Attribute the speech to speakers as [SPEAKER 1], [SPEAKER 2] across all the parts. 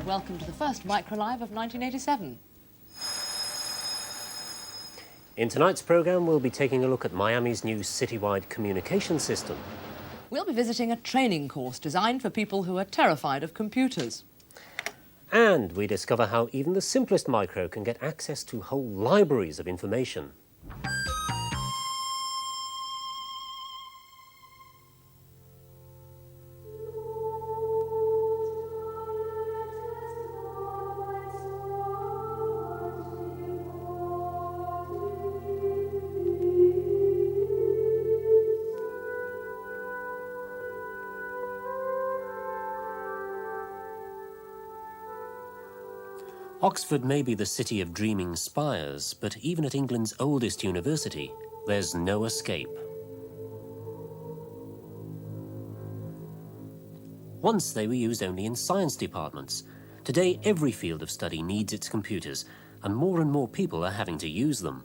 [SPEAKER 1] and welcome to the first Microlive of 1987.
[SPEAKER 2] In tonight's programme, we'll be taking a look at Miami's new citywide communication system.
[SPEAKER 1] We'll be visiting a training course designed for people who are terrified of computers.
[SPEAKER 2] And we discover how even the simplest micro can get access to whole libraries of information. Oxford may be the city of dreaming spires, but even at England's oldest university, there's no escape. Once they were used only in science departments. Today, every field of study needs its computers, and more people are having to use them.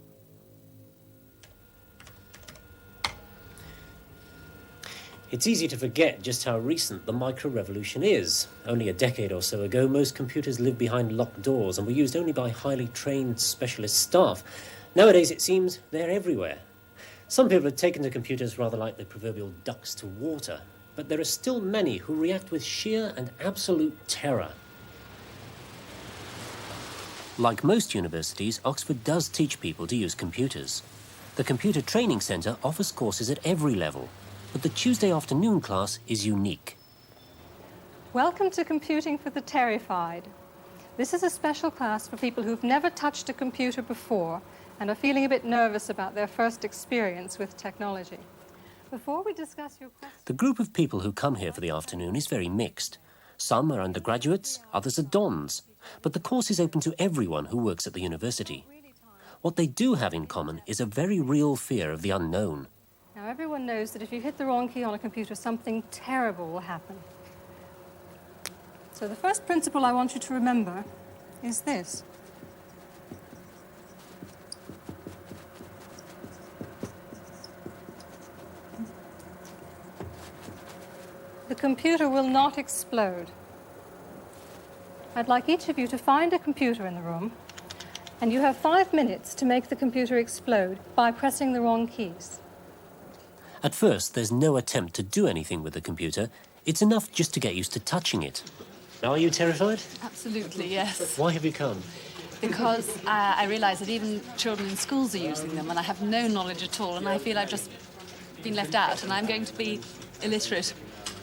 [SPEAKER 2] It's easy to forget just how recent the micro-revolution is. Only a decade or so ago, most computers lived behind locked doors and were used only by highly trained specialist staff. Nowadays, it seems they're everywhere. Some people have taken to computers rather like the proverbial ducks to water, but there are still many who react with sheer and absolute terror. Like most universities, Oxford does teach people to use computers. The Computer Training Centre offers courses at every level, but the Tuesday afternoon class is unique.
[SPEAKER 3] Welcome to Computing for the Terrified. This is a special class for people who've never touched a computer before and are feeling a bit nervous about their first experience with technology. Before we discuss your questions...
[SPEAKER 2] The group of people who come here for the afternoon is very mixed. Some are undergraduates, others are dons, but the course is open to everyone who works at the university. What they do have in common is a very real fear of the unknown.
[SPEAKER 3] Now, everyone knows that if you hit the wrong key on a computer, something terrible will happen. So the first principle I want you to remember is this. The computer will not explode. I'd like each of you to find a computer in the room, and you have 5 minutes to make the computer explode by pressing the wrong keys.
[SPEAKER 2] At first, there's no attempt to do anything with the computer. It's enough just to get used to touching it. Are you terrified?
[SPEAKER 4] Absolutely, yes.
[SPEAKER 2] Why have you come?
[SPEAKER 4] Because I realise that even children in schools are using them, and I have no knowledge at all, and I feel I've just been left out, and I'm going to be illiterate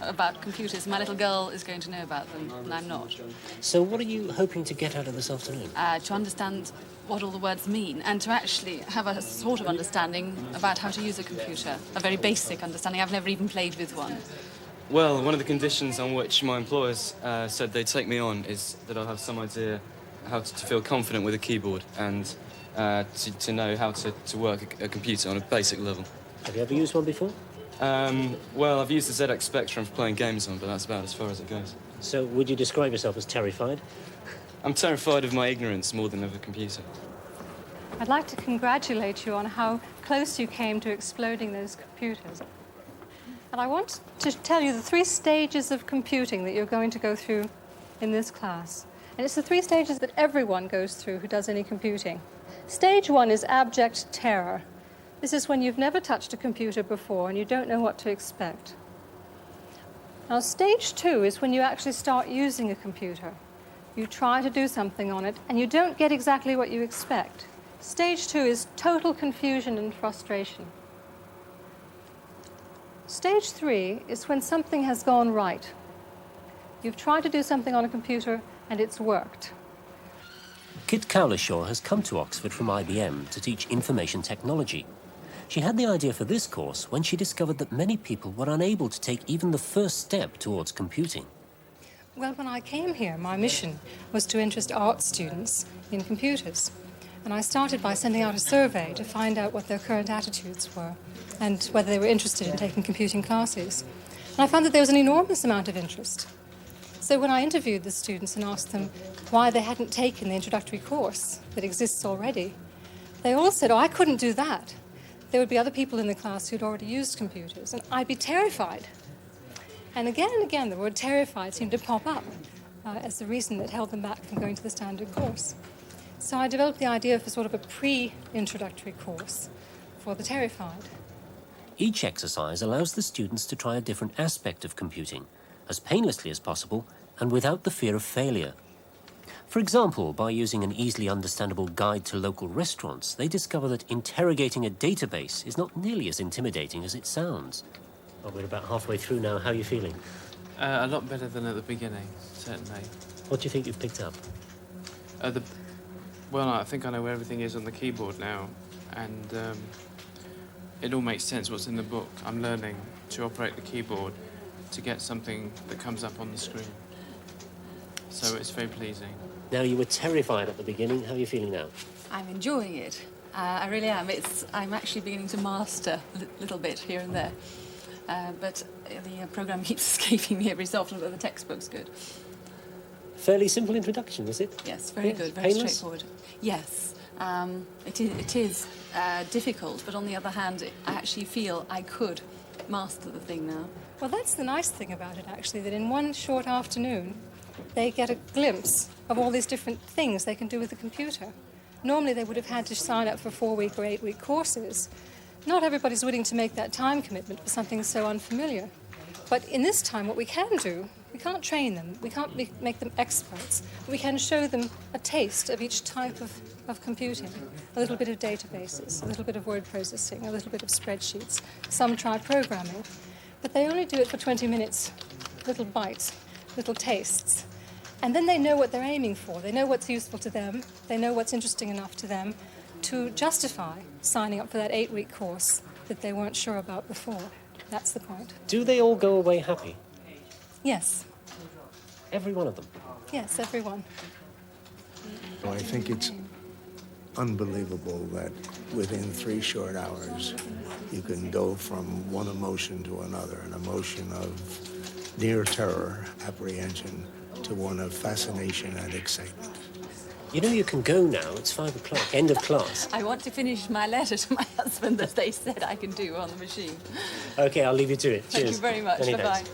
[SPEAKER 4] about computers. My little girl is going to know about them, and I'm not.
[SPEAKER 2] So what are you hoping to get out of this afternoon?
[SPEAKER 4] To understand what all the words mean, and to actually have a sort of understanding about how to use a computer. A very basic understanding. I've never even played with one.
[SPEAKER 5] Well, one of the conditions on which my employers said they'd take me on is that I'll have some idea how to feel confident with a keyboard and to know how to work a computer on a basic level.
[SPEAKER 2] Have you ever used one before?
[SPEAKER 5] Well, I've used the ZX Spectrum for playing games on, but that's about as far as it goes.
[SPEAKER 2] So would you describe yourself as terrified?
[SPEAKER 5] I'm terrified of my ignorance more than of a computer.
[SPEAKER 3] I'd like to congratulate you on how close you came to exploding those computers. And I want to tell you the 3 stages of computing that you're going to go through in this class. And it's the 3 stages that everyone goes through who does any computing. Stage 1 is abject terror. This is when you've never touched a computer before and you don't know what to expect. Now, stage 2 is when you actually start using a computer. You try to do something on it and you don't get exactly what you expect. Stage 2 is total confusion and frustration. Stage 3 is when something has gone right. You've tried to do something on a computer and it's worked.
[SPEAKER 2] Kittredge Cowlishaw has come to Oxford from IBM to teach information technology. She had the idea for this course when she discovered that many people were unable to take even the first step towards computing.
[SPEAKER 3] Well, when I came here, my mission was to interest art students in computers. And I started by sending out a survey to find out what their current attitudes were and whether they were interested in taking computing classes. And I found that there was an enormous amount of interest. So when I interviewed the students and asked them why they hadn't taken the introductory course that exists already, they all said, "Oh, I couldn't do that. There would be other people in the class who'd already used computers, and I'd be terrified." And again, the word terrified seemed to pop up. as the reason that held them back from going to the standard course. So I developed the idea for sort of a pre-introductory course for the terrified.
[SPEAKER 2] Each exercise allows the students to try a different aspect of computing, as painlessly as possible and without the fear of failure. For example, by using an easily understandable guide to local restaurants, they discover that interrogating a database is not nearly as intimidating as it sounds. Well, we're about halfway through now. How are you feeling?
[SPEAKER 6] A lot better than at the beginning, certainly.
[SPEAKER 2] What do you think you've picked up?
[SPEAKER 6] Well, I think I know where everything is on the keyboard now, and it all makes sense what's in the book. I'm learning to operate the keyboard to get something that comes up on the screen. So it's very pleasing.
[SPEAKER 2] Now, you were terrified at the beginning. How are you feeling now?
[SPEAKER 4] I'm enjoying it. I really am. I'm actually beginning to master a little bit here and there. But the program keeps escaping me every so often, but the textbook's good.
[SPEAKER 2] Fairly simple introduction, is it?
[SPEAKER 4] Yes, very good, very straightforward. Yes, it is difficult, but on the other hand, I actually feel I could master the thing now.
[SPEAKER 3] Well, that's the nice thing about it, actually, that in one short afternoon, they get a glimpse of all these different things they can do with the computer. Normally, they would have had to sign up for 4-week or 8-week courses. Not everybody's willing to make that time commitment for something so unfamiliar. But in this time, what we can do, we can't train them, we can't make them experts, but we can show them a taste of each type of computing. A little bit of databases, a little bit of word processing, a little bit of spreadsheets. Some try programming, but they only do it for 20 minutes, little bites, little tastes. And then they know what they're aiming for. They know what's useful to them. They know what's interesting enough to them to justify signing up for that 8-week course that they weren't sure about before. That's the point.
[SPEAKER 2] Do they all go away happy?
[SPEAKER 3] Yes.
[SPEAKER 2] Every one of them?
[SPEAKER 3] Yes, everyone.
[SPEAKER 7] Well, I think it's unbelievable that within 3 short hours you can go from one emotion to another, an emotion of near terror, apprehension, to one of fascination and excitement.
[SPEAKER 2] You know you can go now. It's 5 o'clock, end of class.
[SPEAKER 4] I want to finish my letter to my husband that they said I can do on the machine.
[SPEAKER 2] OK, I'll leave you to it. Cheers.
[SPEAKER 4] Thank you very much.
[SPEAKER 2] Many
[SPEAKER 4] Bye-bye.
[SPEAKER 2] thanks.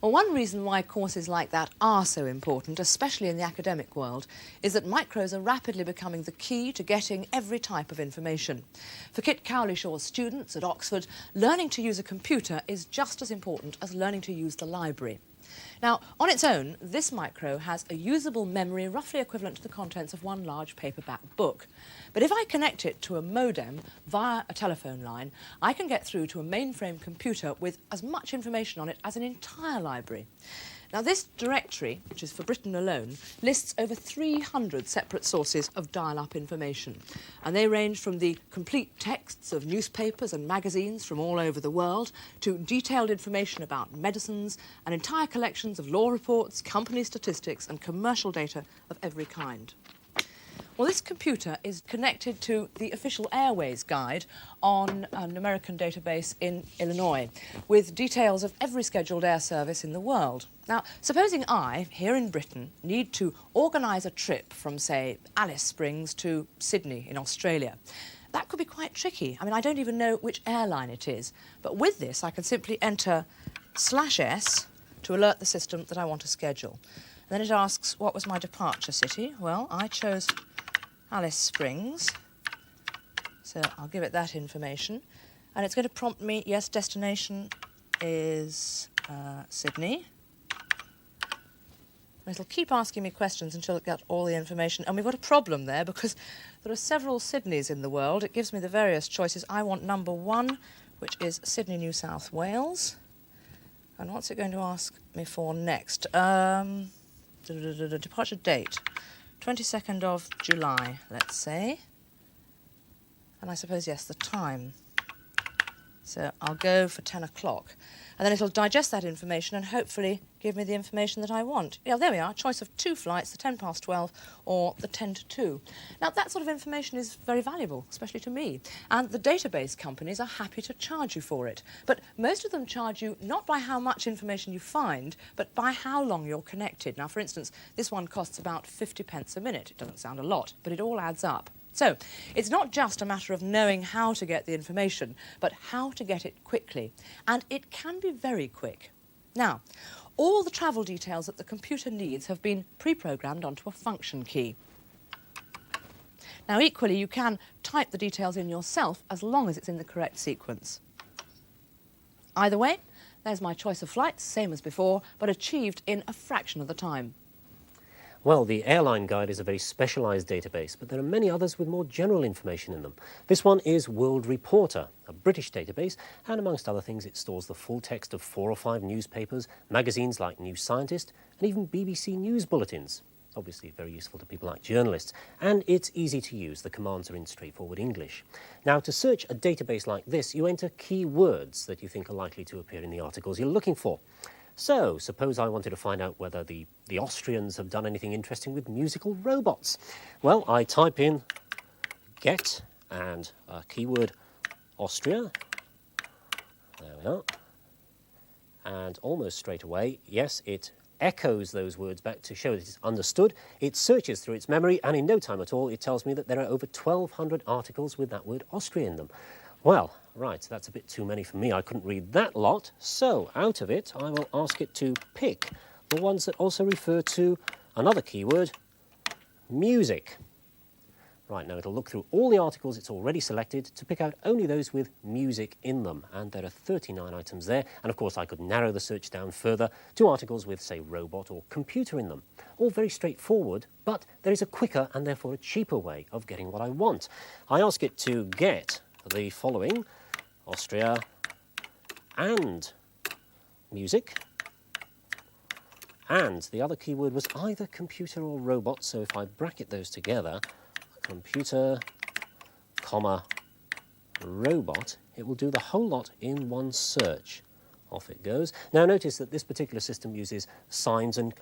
[SPEAKER 1] Well, one reason why courses like that are so important, especially in the academic world, is that micros are rapidly becoming the key to getting every type of information. For Kittredge Cowlishaw's students at Oxford, learning to use a computer is just as important as learning to use the library. Now, on its own, this micro has a usable memory roughly equivalent to the contents of one large paperback book. But if I connect it to a modem via a telephone line, I can get through to a mainframe computer with as much information on it as an entire library. Now, this directory, which is for Britain alone, lists over 300 separate sources of dial-up information. And they range from the complete texts of newspapers and magazines from all over the world to detailed information about medicines and entire collections of law reports, company statistics and commercial data of every kind. Well, this computer is connected to the official Airways guide on an American database in Illinois, with details of every scheduled air service in the world. Now, supposing I, here in Britain, need to organise a trip from, say, Alice Springs to Sydney in Australia. That could be quite tricky. I mean, I don't even know which airline it is. But with this, I can simply enter /S to alert the system that I want to schedule. And then it asks, what was my departure city? Well, I chose Alice Springs, so I'll give it that information. And it's going to prompt me, yes, destination is Sydney. And it'll keep asking me questions until it gets all the information. And we've got a problem there because there are several Sydneys in the world. It gives me the various choices. I want number 1, which is Sydney, New South Wales. And what's it going to ask me for next? Departure date. 22nd of July, let's say. And I suppose, yes, the time. So I'll go for 10 o'clock. And then it'll digest that information and hopefully give me the information that I want. Yeah, there we are, choice of 2 flights, the 10 past 12 or the 10 to 2. Now, that sort of information is very valuable, especially to me. And the database companies are happy to charge you for it. But most of them charge you not by how much information you find, but by how long you're connected. Now, for instance, this one costs about 50 pence a minute. It doesn't sound a lot, but it all adds up. So, it's not just a matter of knowing how to get the information, but how to get it quickly. And it can be very quick. Now, all the travel details that the computer needs have been pre-programmed onto a function key. Now, equally, you can type the details in yourself as long as it's in the correct sequence. Either way, there's my choice of flights, same as before, but achieved in a fraction of the time.
[SPEAKER 2] Well, the Airline Guide is a very specialised database, but there are many others with more general information in them. This one is World Reporter, a British database, and amongst other things it stores the full text of 4 or 5 newspapers, magazines like New Scientist, and even BBC News bulletins. Obviously very useful to people like journalists, and it's easy to use. The commands are in straightforward English. Now, to search a database like this, you enter keywords that you think are likely to appear in the articles you're looking for. So, suppose I wanted to find out whether the Austrians have done anything interesting with musical robots. Well, I type in get and keyword Austria. There we are. And almost straight away, yes, it echoes those words back to show that it's understood. It searches through its memory, and in no time at all, it tells me that there are over 1,200 articles with that word Austria in them. Well, right, that's a bit too many for me. I couldn't read that lot. So, out of it, I will ask it to pick the ones that also refer to another keyword, music. Right, now it'll look through all the articles it's already selected to pick out only those with music in them. And there are 39 items there. And of course, I could narrow the search down further to articles with, say, robot or computer in them. All very straightforward, but there is a quicker and therefore a cheaper way of getting what I want. I ask it to get the following: Austria and music. And the other keyword was either computer or robot, so if I bracket those together, computer, comma, robot, it will do the whole lot in one search. Off it goes. Now notice that this particular system uses signs and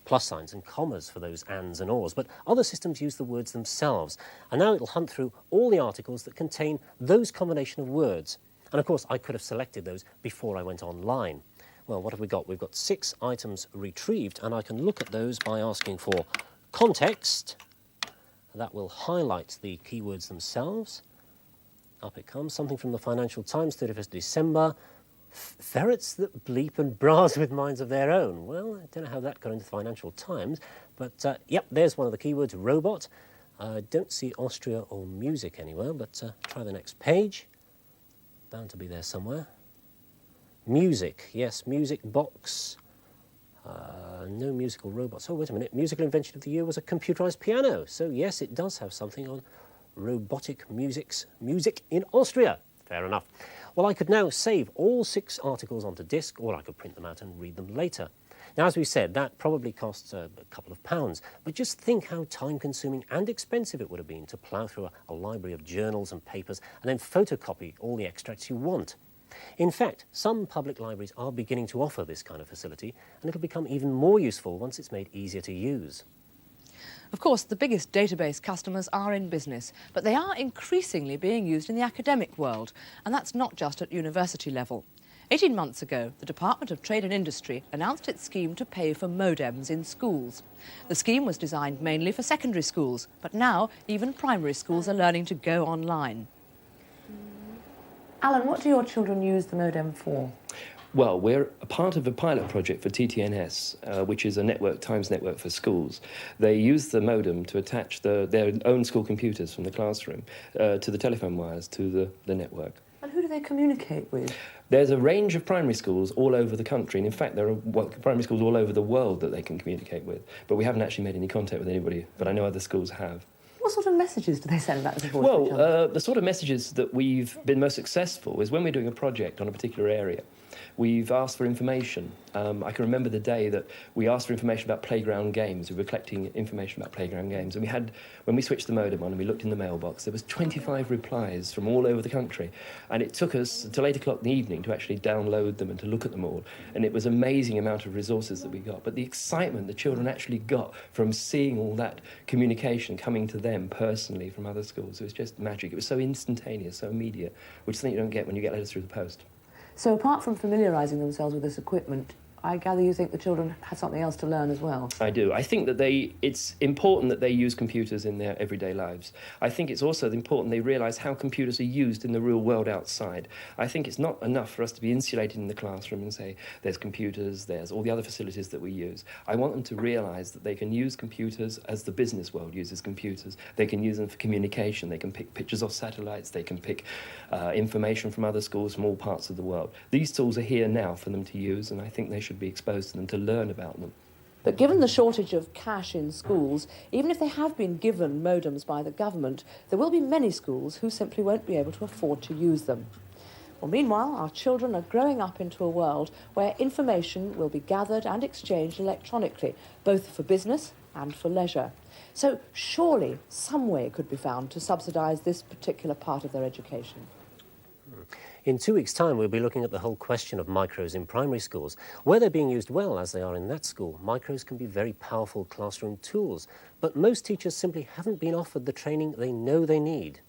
[SPEAKER 2] plus signs and commas for those ands and ors, but other systems use the words themselves. And now it'll hunt through all the articles that contain those combination of words. And of course, I could have selected those before I went online. Well, what have we got? We've got 6 items retrieved, and I can look at those by asking for context. That will highlight the keywords themselves. Up it comes, something from the Financial Times, 31st December. Ferrets that bleep and browse with minds of their own. Well, I don't know how that got into the Financial Times, but yep, there's one of the keywords, robot. I don't see Austria or music anywhere, but try the next page. Bound to be there somewhere. Music, yes, music box. No musical robots. Oh, wait a minute. Musical invention of the year was a computerised piano. So, yes, it does have something on robotic music in Austria. Fair enough. Well, I could now save all 6 articles onto disk, or I could print them out and read them later. Now, as we said, that probably costs a couple of pounds, but just think how time-consuming and expensive it would have been to plough through a library of journals and papers and then photocopy all the extracts you want. In fact, some public libraries are beginning to offer this kind of facility, and it'll become even more useful once it's made easier to use.
[SPEAKER 1] Of course, the biggest database customers are in business, but they are increasingly being used in the academic world, and that's not just at university level. 18 months ago, the Department of Trade and Industry announced its scheme to pay for modems in schools. The scheme was designed mainly for secondary schools, but now even primary schools are learning to go online. Alan, what do your children use the modem for?
[SPEAKER 8] Well, we're a part of a pilot project for TTNS, which is a network, Times network for schools. They use the modem to attach their own school computers from the classroom to the telephone wires to the network.
[SPEAKER 1] And who do they communicate with?
[SPEAKER 8] There's a range of primary schools all over the country, and in fact there are primary schools all over the world that they can communicate with, but we haven't actually made any contact with anybody, but I know other schools have.
[SPEAKER 1] What sort of messages do they send back and forth?
[SPEAKER 8] Well, the sort of messages that we've been most successful is when we're doing a project on a particular area. We've asked for information. I can remember the day that we asked for information about playground games. We were collecting information about playground games. And when we switched the modem on and we looked in the mailbox, there was 25 replies from all over the country. And it took us until 8 o'clock in the evening to actually download them and to look at them all. And it was an amazing amount of resources that we got. But the excitement the children actually got from seeing all that communication coming to them personally from other schools, it was just magic. It was so instantaneous, so immediate, which is something you don't get when you get letters through the post.
[SPEAKER 1] So apart from familiarising themselves with this equipment, I gather you think the children had something else to learn as well.
[SPEAKER 8] I do. I think that it's important that they use computers in their everyday lives. I think it's also important they realise how computers are used in the real world outside. I think it's not enough for us to be insulated in the classroom and say, there's computers, there's all the other facilities that we use. I want them to realise that they can use computers as the business world uses computers. They can use them for communication. They can pick pictures off satellites. They can pick information from other schools from all parts of the world. These tools are here now for them to use, and I think they should be exposed to them to learn about them.
[SPEAKER 1] But given the shortage of cash in schools, even if they have been given modems by the government, there will be many schools who simply won't be able to afford to use them. Well, meanwhile, our children are growing up into a world where information will be gathered and exchanged electronically, both for business and for leisure. So surely some way could be found to subsidise this particular part of their education.
[SPEAKER 2] In 2 weeks' time, we'll be looking at the whole question of micros in primary schools. Where they're being used well, as they are in that school, micros can be very powerful classroom tools. But most teachers simply haven't been offered the training they know they need.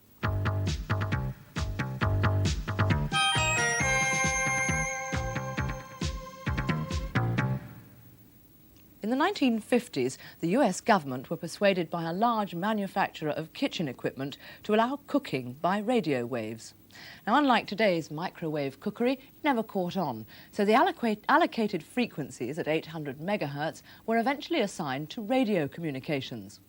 [SPEAKER 1] In the 1950s, the US government were persuaded by a large manufacturer of kitchen equipment to allow cooking by radio waves. Now, unlike today's microwave cookery, it never caught on, so the allocated frequencies at 800 megahertz were eventually assigned to radio communications.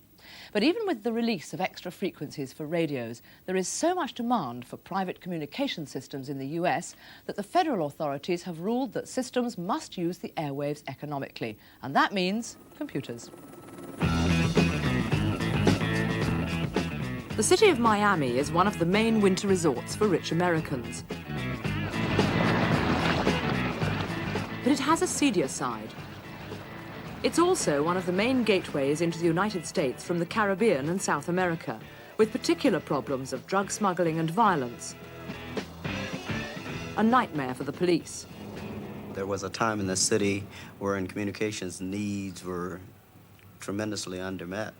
[SPEAKER 1] But even with the release of extra frequencies for radios, there is so much demand for private communication systems in the US that the federal authorities have ruled that systems must use the airwaves economically, and that means computers. The city of Miami is one of the main winter resorts for rich Americans. But it has a seedier side. It's also one of the main gateways into the United States from the Caribbean and South America, with particular problems of drug smuggling and violence. A nightmare for the police.
[SPEAKER 9] There was a time in the city wherein communications needs were tremendously undermet.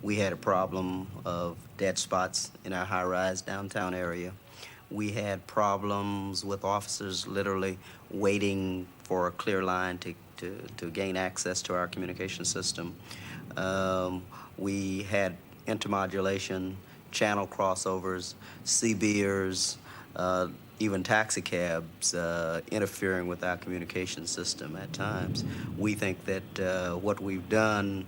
[SPEAKER 9] We had a problem of dead spots in our high-rise downtown area. We had problems with officers literally waiting for a clear line to gain access to our communication system. We had intermodulation, channel crossovers, CBers, even taxi cabs interfering with our communication system at times. We think that what we've done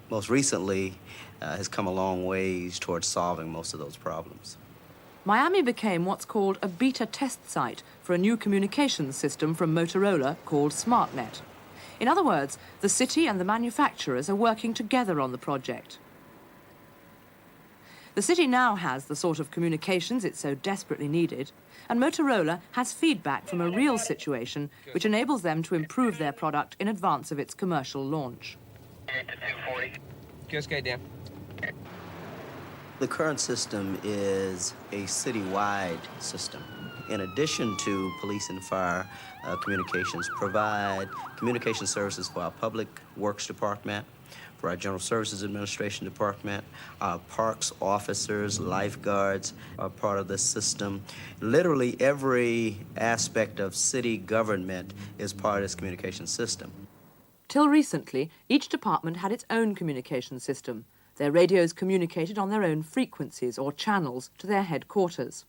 [SPEAKER 9] most recently has come a long ways towards solving most of those problems.
[SPEAKER 1] Miami became what's called a beta test site for a new communications system from Motorola called SmartNet. In other words, the city and the manufacturers are working together on the project. The city now has the sort of communications it so desperately needed, and Motorola has feedback from a real situation which enables them to improve their product in advance of its commercial launch.
[SPEAKER 10] Okay, Dan.
[SPEAKER 9] The current system is a citywide system. In addition to police and fire communications, provide communication services for our Public Works Department, for our General Services Administration Department, our parks officers, lifeguards are part of this system. Literally every aspect of city government is part of this communication system.
[SPEAKER 1] Till recently, each department had its own communication system. Their radios communicated on their own frequencies or channels to their headquarters.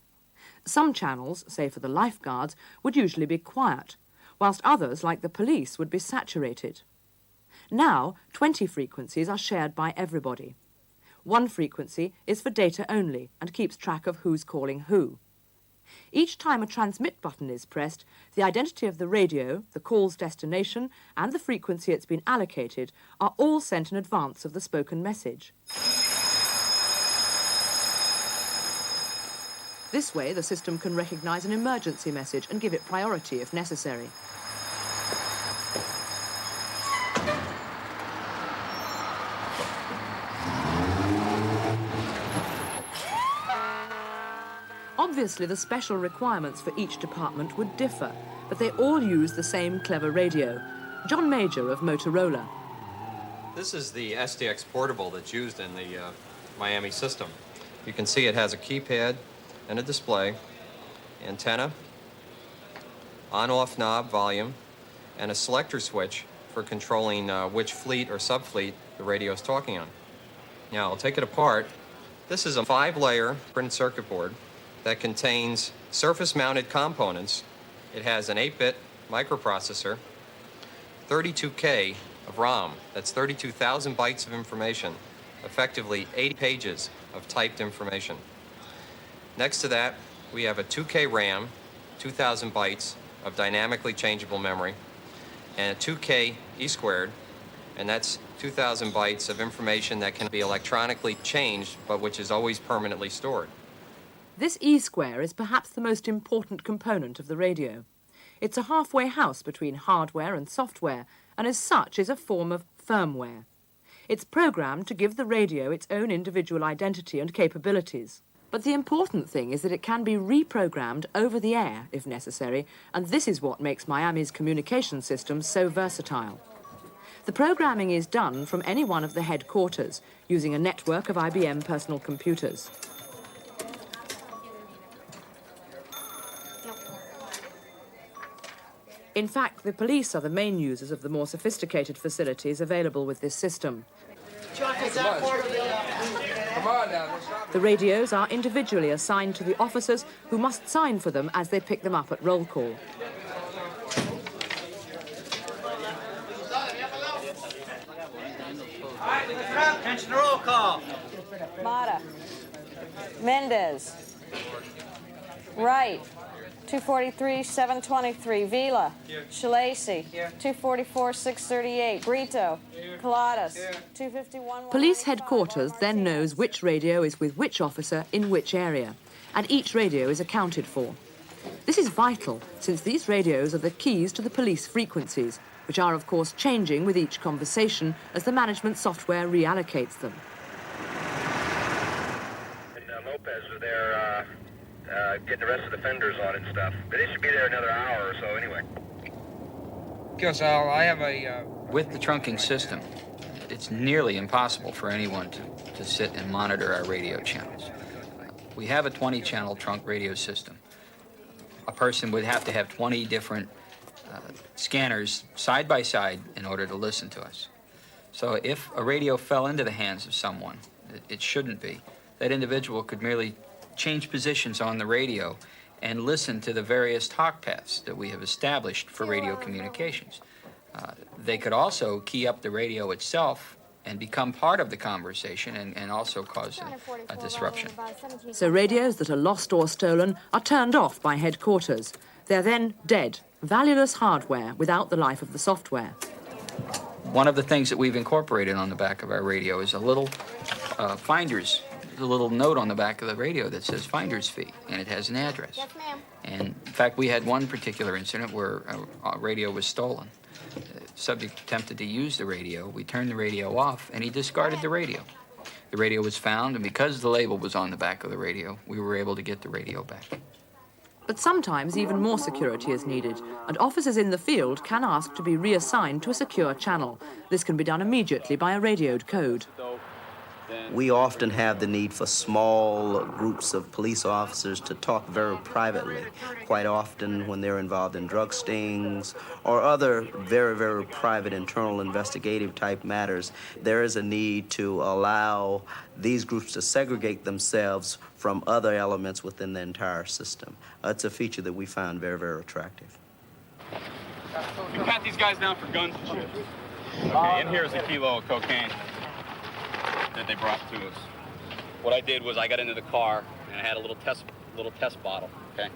[SPEAKER 1] Some channels, say for the lifeguards, would usually be quiet, whilst others, like the police, would be saturated. Now, 20 frequencies are shared by everybody. One frequency is for data only and keeps track of who's calling who. Each time a transmit button is pressed, the identity of the radio, the call's destination, and the frequency it's been allocated are all sent in advance of the spoken message. This way, the system can recognise an emergency message and give it priority if necessary. Obviously, the special requirements for each department would differ, but they all use the same clever radio. John Major of Motorola.
[SPEAKER 10] This is the SDX portable that's used in the Miami system. You can see it has a keypad and a display, antenna, on-off knob, volume, and a selector switch for controlling which fleet or subfleet the radio is talking on. Now, I'll take it apart. This is a 5-layer printed circuit board that contains surface-mounted components. It has an 8-bit microprocessor, 32K of ROM, that's 32,000 bytes of information, effectively 80 pages of typed information. Next to that, we have a 2K RAM, 2,000 bytes of dynamically changeable memory, and a 2K E-squared, and that's 2,000 bytes of information that can be electronically changed, but which is always permanently stored.
[SPEAKER 1] This E-square is perhaps the most important component of the radio. It's a halfway house between hardware and software, and as such is a form of firmware. It's programmed to give the radio its own individual identity and capabilities. But the important thing is that it can be reprogrammed over the air, if necessary, and this is what makes Miami's communication system so versatile. The programming is done from any one of the headquarters, using a network of IBM personal computers. In fact, the police are the main users of the more sophisticated facilities available with this system. The radios are individually assigned to the officers who must sign for them as they pick them up at roll call.
[SPEAKER 11] Attention, roll call.
[SPEAKER 12] Mata. Mendez. Wright. 243, 723. Vila. Shalacy. 244, 638. Brito. Coladas. 251.
[SPEAKER 1] Police headquarters then knows which radio is with which officer in which area, and each radio is accounted for. This is vital, since these radios are the keys to the police frequencies, which are, of course, changing with each conversation as the management software reallocates them.
[SPEAKER 13] And Lopez was there getting the rest of the fenders on and stuff. But they should be there another hour or so anyway.
[SPEAKER 11] Because I have a...
[SPEAKER 14] With the trunking system, it's nearly impossible for anyone to sit and monitor our radio channels. We have a 20-channel trunk radio system. A person would have to have 20 different scanners side by side in order to listen to us. So if a radio fell into the hands of someone, it shouldn't be, that individual could merely change positions on the radio and listen to the various talk paths that we have established for radio communications. They could also key up the radio itself and become part of the conversation and also cause a disruption.
[SPEAKER 1] So radios that are lost or stolen are turned off by headquarters. They're then dead, valueless hardware without the life of the software.
[SPEAKER 14] One of the things that we've incorporated on the back of our radio is a little finder's, a little note on the back of the radio that says finder's fee, and it has an address.
[SPEAKER 12] Yes, ma'am.
[SPEAKER 14] And in fact, we had one particular incident where a radio was stolen. The subject attempted to use the radio. We turned the radio off, and he discarded the radio. The radio was found, and because the label was on the back of the radio, we were able to get the radio back.
[SPEAKER 1] But sometimes even more security is needed, and officers in the field can ask to be reassigned to a secure channel. This can be done immediately by a radioed code.
[SPEAKER 9] We often have the need for small groups of police officers to talk very privately. Quite often when they're involved in drug stings or other very, very private internal investigative type matters, there is a need to allow these groups to segregate themselves from other elements within the entire system. It's a feature that we find very, very attractive.
[SPEAKER 13] We pat these guys down for guns and shit. Okay, in here is a kilo of cocaine that they brought to us. What I did was I got into the car and I had a little test bottle, okay?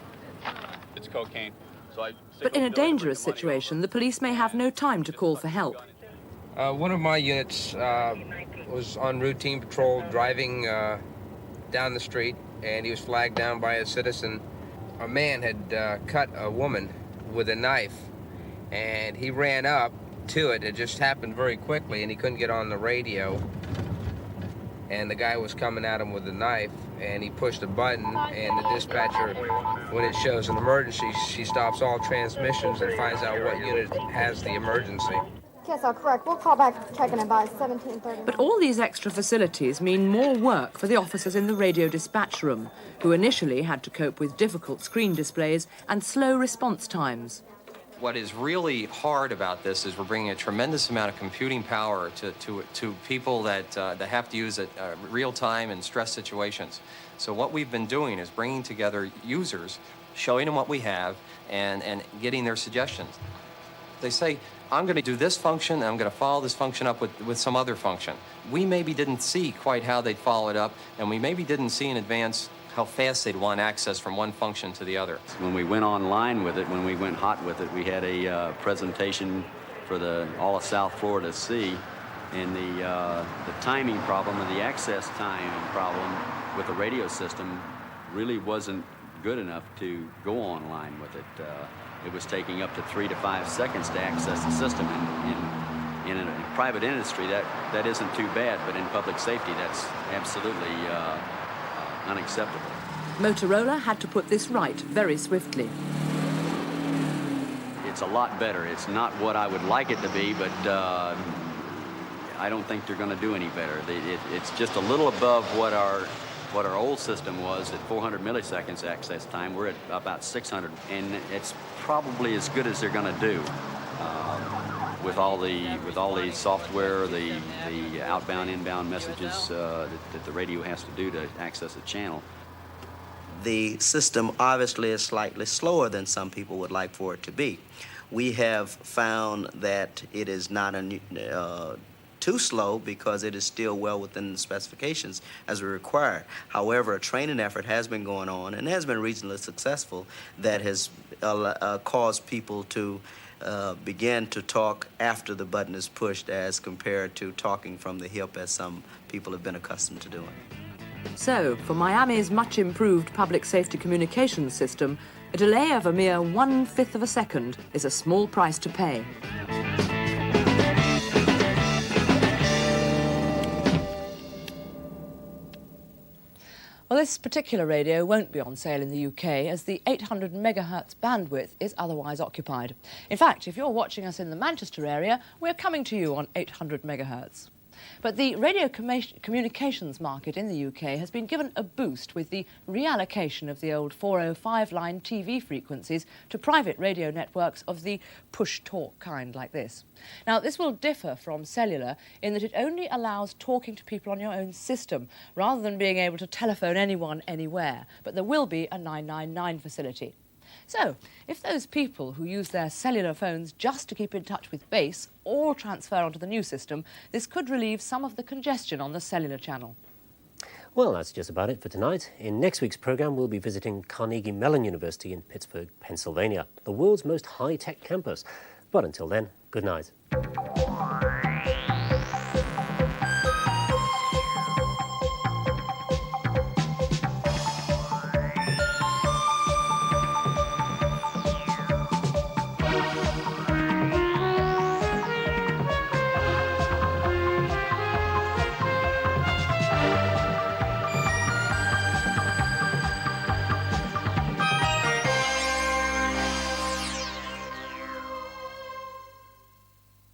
[SPEAKER 13] It's cocaine.
[SPEAKER 1] But in a dangerous situation, the police may have no time to call for help.
[SPEAKER 11] One of my units was on routine patrol driving down the street, and he was flagged down by a citizen. A man had cut a woman with a knife, and he ran up to it. It just happened very quickly, and he couldn't get on the radio. And the guy was coming at him with a knife, and he pushed a button, and the dispatcher, when it shows an emergency, she stops all transmissions and finds out what unit has the emergency.
[SPEAKER 15] Yes, correct. We'll call back checking it by 17:30.
[SPEAKER 1] But all these extra facilities mean more work for the officers in the radio dispatch room, who initially had to cope with difficult screen displays and slow response times.
[SPEAKER 10] What is really hard about this is we're bringing a tremendous amount of computing power to people that have to use it real time in stress situations. So what we've been doing is bringing together users, showing them what we have, and getting their suggestions. They say, I'm going to do this function, and I'm going to follow this function up with some other function. We maybe didn't see quite how they'd follow it up, and we maybe didn't see in advance how fast they'd want access from one function to the other.
[SPEAKER 16] When we went online with it, when we went hot with it, we had a presentation for all of South Florida to see, and the timing problem and the access time problem with the radio system really wasn't good enough to go online with it. It was taking up to 3 to 5 seconds to access the system. In a private industry, that isn't too bad, but in public safety, that's absolutely unacceptable.
[SPEAKER 1] Motorola had to put this right very swiftly.
[SPEAKER 16] It's a lot better. It's not what I would like it to be, but I don't think they're going to do any better. It's just a little above what our old system was at 400 milliseconds access time. We're at about 600, and it's probably as good as they're going to do with all the software, the outbound, inbound messages that the radio has to do to access a channel.
[SPEAKER 9] The system obviously is slightly slower than some people would like for it to be. We have found that it is not too slow because it is still well within the specifications as we require. However, a training effort has been going on and has been reasonably successful that has caused people to begin to talk after the button is pushed as compared to talking from the hip as some people have been accustomed to doing.
[SPEAKER 1] So, for Miami's much improved public safety communications system, a delay of a mere 1/5 of a second is a small price to pay. Well, this particular radio won't be on sale in the UK as the 800 megahertz bandwidth is otherwise occupied. In fact, if you're watching us in the Manchester area, we're coming to you on 800 megahertz. But the radio communications market in the UK has been given a boost with the reallocation of the old 405-line TV frequencies to private radio networks of the push-talk kind like this. Now, this will differ from cellular in that it only allows talking to people on your own system rather than being able to telephone anyone anywhere, but there will be a 999 facility. So, if those people who use their cellular phones just to keep in touch with base all transfer onto the new system, this could relieve some of the congestion on the cellular channel.
[SPEAKER 2] Well, that's just about it for tonight. In next week's programme, we'll be visiting Carnegie Mellon University in Pittsburgh, Pennsylvania, the world's most high-tech campus. But until then, good night.